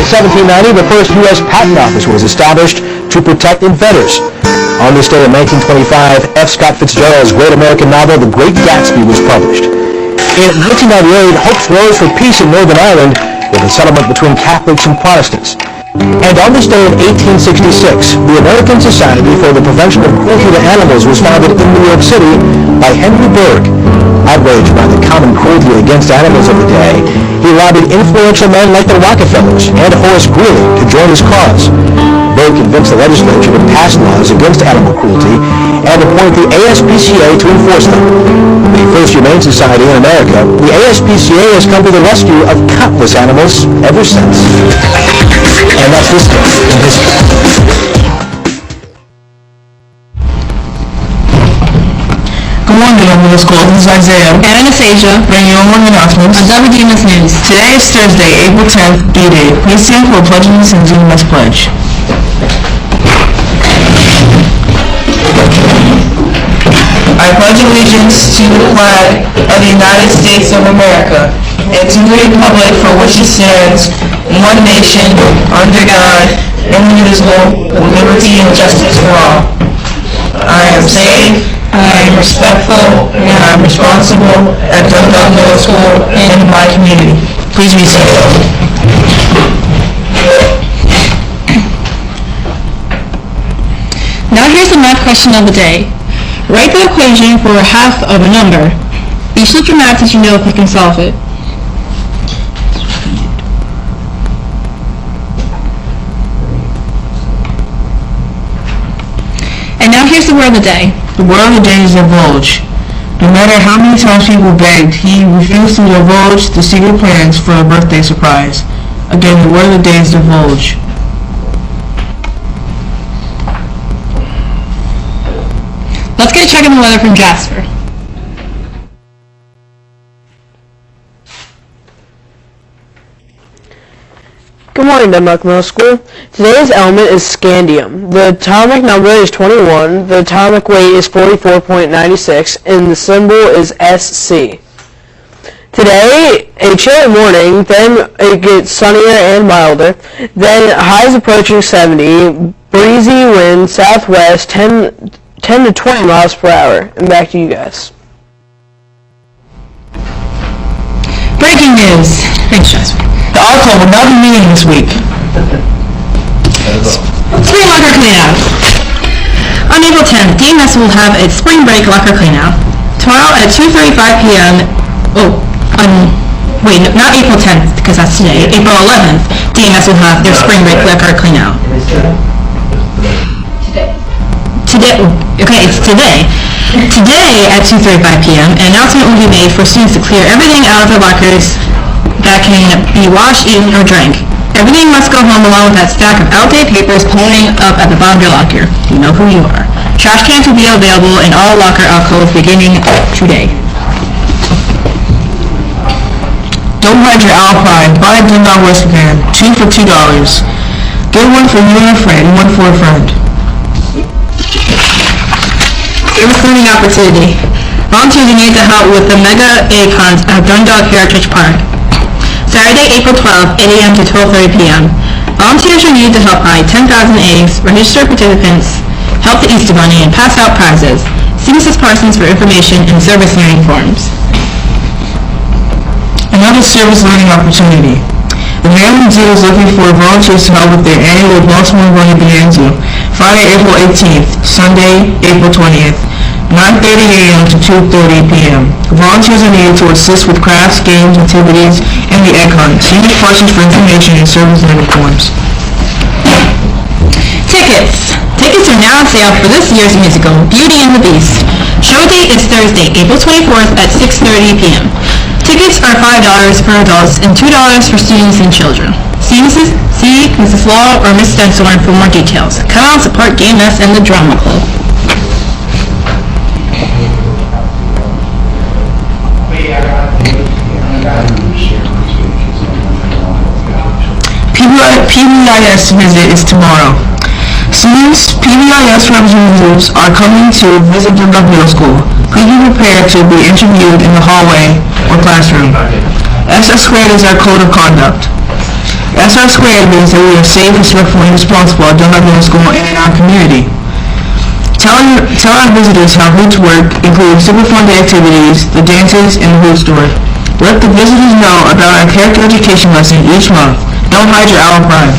1790, the first U.S. Patent Office was established to protect inventors. On this day in 1925, F. Scott Fitzgerald's great American novel, The Great Gatsby, was published. In 1998, hopes rose for peace in Northern Ireland with a settlement between Catholics and Protestants. And on this day in 1866, the American Society for the Prevention of Cruelty to Animals was founded in New York City by Henry Bergh. Outraged by the common cruelty against animals of the day, he lobbied influential men like the Rockefellers and Horace Greeley to join his cause. Bergh convinced the legislature to pass laws against animal cruelty and appoint the ASPCA to enforce them. The first humane society in America, the ASPCA has come to the rescue of countless animals ever since. And that's this day in history. Good morning, Middle School. This is Isaiah and Anastasia bringing you morning announcements on WDMS News. Today is Thursday, April 10th, D-Day. Please stand for a pledge of allegiance and DMS pledge. I pledge allegiance to the flag of the United States of America and to the republic for which it stands, one nation, under God, indivisible, with liberty and justice for all. I am safe, I am respectful, and I am responsible at Dundalk Middle School and in my community. Please be seated. Now here's the math question of the day. Write the equation for half of a number. Be sure your math as you know if you can solve it. And now here's the word of the day. The word of the day is divulge. No matter how many times people begged, he refused to divulge the secret plans for a birthday surprise. Again, the word of the day is divulge. Let's get a check on the weather from Jasper. Good morning, Dundalk Middle School. Today's element is scandium. The atomic number is 21, the atomic weight is 44.96, and the symbol is SC. Today, a chilly morning, then it gets sunnier and milder, then highs approaching 70, breezy wind, southwest, 10 to 20 miles per hour. And back to you guys. Breaking news. Thanks, Jasper. The ARCO will not be meeting this week. Spring locker cleanout. On April 10th, DMS will have its spring break locker cleanout. Tomorrow at 2:35 p.m. Not April 10th, because that's today. April 11th, DMS will have their spring break locker cleanout. Today, okay, it's today. Today at 2:35 p.m., an announcement will be made for students to clear everything out of their lockers that can be washed, eaten, or drank. Everything must go home along with that stack of outdated papers piling up at the bottom of your locker. You know who you are. Trash cans will be available in all locker alcoves beginning today. Don't hide your Alpine. Buy a Dundalk wristband. 2 for $2. Get one for you and a friend, one for a friend. Service cleaning opportunity. Volunteers are needed to help with the Mega Egg Hunt at Dundalk Heritage Park. Saturday, April 12th, 8 a.m. to 12:30 p.m. Volunteers are needed to help buy 10,000 eggs, register participants, help the Easter Bunny, and pass out prizes. See Mrs. Parsons for information and service learning forms. Another service learning opportunity. The Maryland Zoo is looking for volunteers to help with their annual Baltimore Bunny Bonanza, Friday, April 18th, Sunday, April 20th. 9:30 a.m. to 2:30 p.m. Volunteers are needed to assist with crafts, games, activities, and the egg hunt. See Ms. Parsons for information and service learning forms. Tickets. Tickets are now on sale for this year's musical, Beauty and the Beast. Show date is Thursday, April 24th at 6:30 p.m. Tickets are $5 for adults and $2 for students and children. See Mrs. Law or Ms. Stensorn for more details. Come out and support DMS and the Drama Club. PBIS visit is tomorrow. Students, PBIS representatives are coming to visit Dundalk Middle School. Please be prepared to be interviewed in the hallway or classroom. SS squared is our code of conduct. SR squared means that we are safe, respectful, and responsible at Dundalk Middle School and in our community. Tell our visitors how hoots work, including super fun day activities, the dances, and the hoot story. Let the visitors know about our character education lesson each month. Don't hide your owl pride.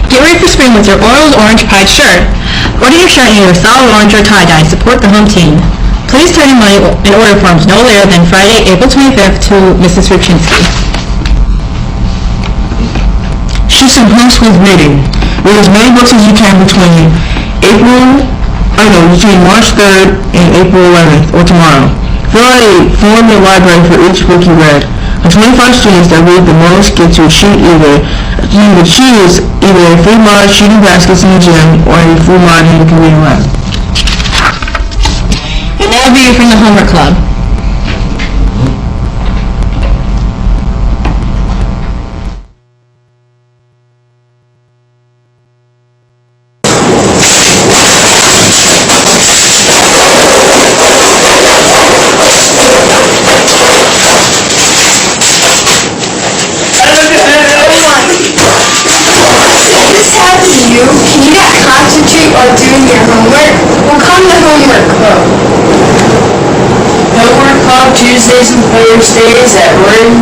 Get ready for spring with your Orioles orange pied shirt. Order your shirt in either solid orange or tie-dye and support the home team. Please turn in money in order forms no later than Friday, April 25th to Mrs. Ruchinsky. Shoot some homeschool reading. Read as many books as you can between March 3rd and April 11th, or tomorrow. Fill out a form in the library for each book you read. The 25 students that read the most get to choose either a free mod shooting baskets in the gym or a free mod in the community lab. And now view from the homework club. Can you not concentrate while doing your homework? Well, come to homework club. Homework club Tuesdays and Thursdays at room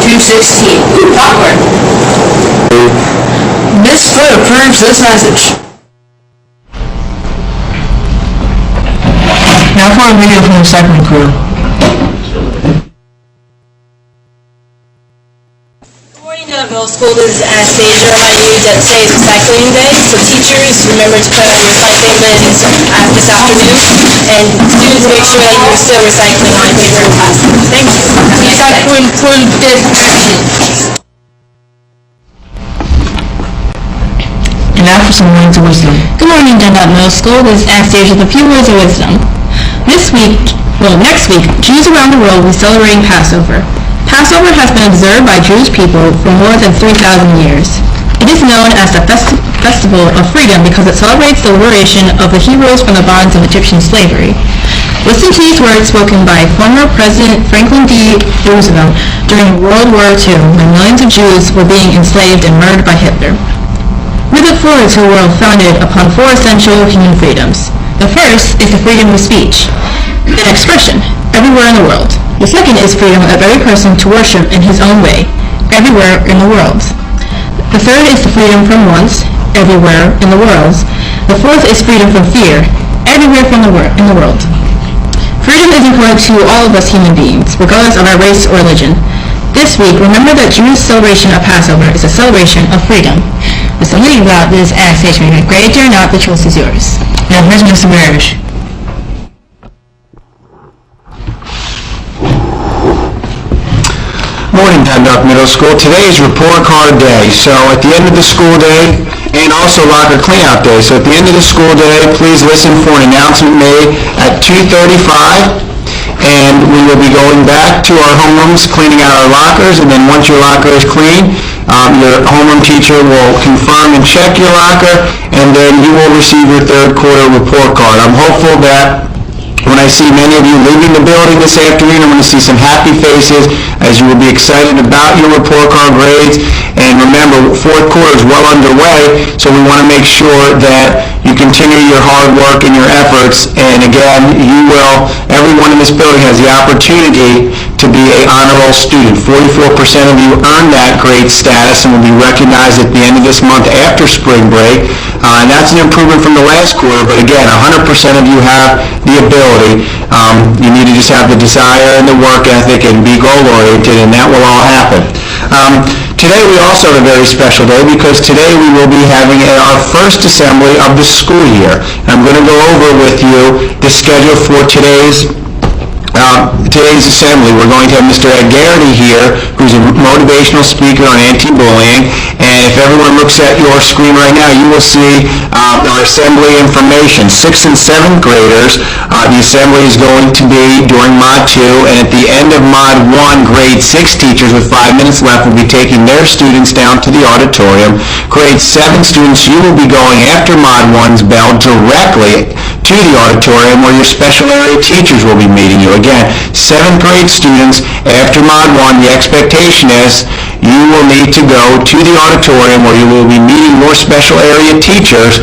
216. Ooh, popcorn. Miss Foot approves this message. Now for a video from the second crew. Middle school, this is Anastasia. I use at today's recycling day. So teachers, remember to put on your recycling bins this afternoon, and students make sure that you're still recycling on paper and plastic. Thank you. Recycling productive action. And now for some words of wisdom. Good morning, Dundalk Middle School. This is Anastasia with a few words of wisdom. Next week, Jews around the world will be celebrating Passover. Passover has been observed by Jewish people for more than 3,000 years. It is known as the Festival of Freedom because it celebrates the liberation of the Hebrews from the bonds of Egyptian slavery. Listen to these words spoken by former President Franklin D. Roosevelt during World War II when millions of Jews were being enslaved and murdered by Hitler. We look forward to a world founded upon 4 essential human freedoms. The first is the freedom of speech and expression everywhere in the world. The second is freedom of every person to worship in his own way, everywhere in the world. The third is the freedom from want, everywhere in the world. The fourth is freedom from fear, everywhere in the world. Freedom is important to all of us human beings, regardless of our race or religion. This week, remember that Jewish celebration of Passover is a celebration of freedom. With something about this Anastasia, grade or not, the choice is yours. Now here's Mr. Marish. Morning, Dundalk Middle School. Today is report card day. So at the end of the school day, and also locker cleanout day. So at the end of the school day, please listen for an announcement made at 2:35. And we will be going back to our homerooms, cleaning out our lockers, and then once your locker is clean, your homeroom teacher will confirm and check your locker, and then you will receive your third quarter report card. I'm hopeful that when I see many of you leaving the building this afternoon, I'm going to see some happy faces as you will be excited about your report card grades. And remember, fourth quarter is well underway, so we want to make sure that you continue your hard work and your efforts. And again, everyone in this building has the opportunity to be an honor roll student. 44% of you earned that grade status and will be recognized at the end of this month after spring break. And that's an improvement from the last quarter, but again, 100% of you have the ability. You need to just have the desire and the work ethic and be goal-oriented, and that will all happen. Today we also have a very special day because today we will be having our first assembly of the school year. I'm going to go over with you the schedule for today's assembly. We're going to have Mr. Ed Garrity here, who's a motivational speaker on anti-bullying. And if everyone looks at your screen right now, you will see our assembly information. 6th and 7th graders, the assembly is going to be during Mod 2, and at the end of Mod 1, grade 6 teachers with 5 minutes left will be taking their students down to the auditorium. Grade 7 students, you will be going after Mod 1's bell directly to the auditorium where your special area teachers will be meeting you. Again, 7th grade students, after Mod 1, the expectation is you will need to go to the auditorium where you will be meeting your special area teachers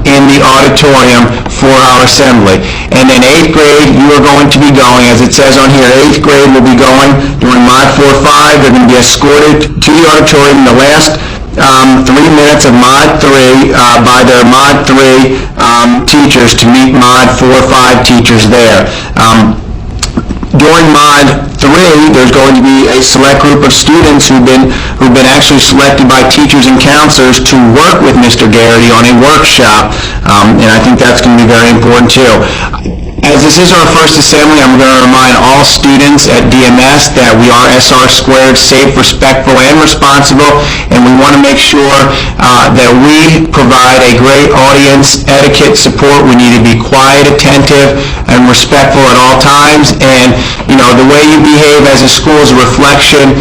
in the auditorium for our assembly. And then 8th grade, you are going to be going, as it says on here, 8th grade will be going during Mod 4-5. They're going to be escorted to the auditorium in the last 3 minutes of Mod 3 by their Mod 3 teachers to meet Mod 4-5 teachers there. During Mod 3, there's going to be a select group of students who've been actually selected by teachers and counselors to work with Mr. Garrity on a workshop, and I think that's going to be very important too. As this is our first assembly, I'm going to remind all students at DMS that we are SR squared, safe, respectful, and responsible, and we want to make sure that we provide a great audience etiquette support. We need to be quiet, attentive, and respectful at all times, and the way you behave as a school is a reflection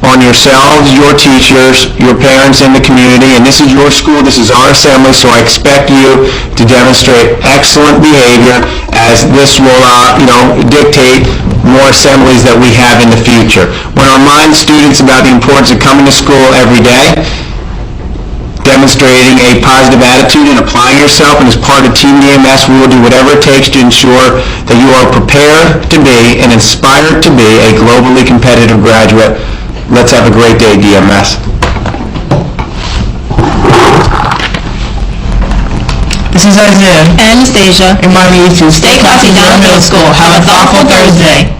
on yourselves, your teachers, your parents, and the community. And this is your school, this is our assembly, so I expect you to demonstrate excellent behavior, as this will dictate more assemblies that we have in the future. We want to remind students about the importance of coming to school every day, demonstrating a positive attitude and applying yourself, and as part of Team DMS, we will do whatever it takes to ensure that you are prepared to be and inspired to be a globally competitive graduate. Let's have a great day, DMS. This is Isaiah. And Anastasia. Reminding you to stay classy down middle school. Have a thoughtful Thursday.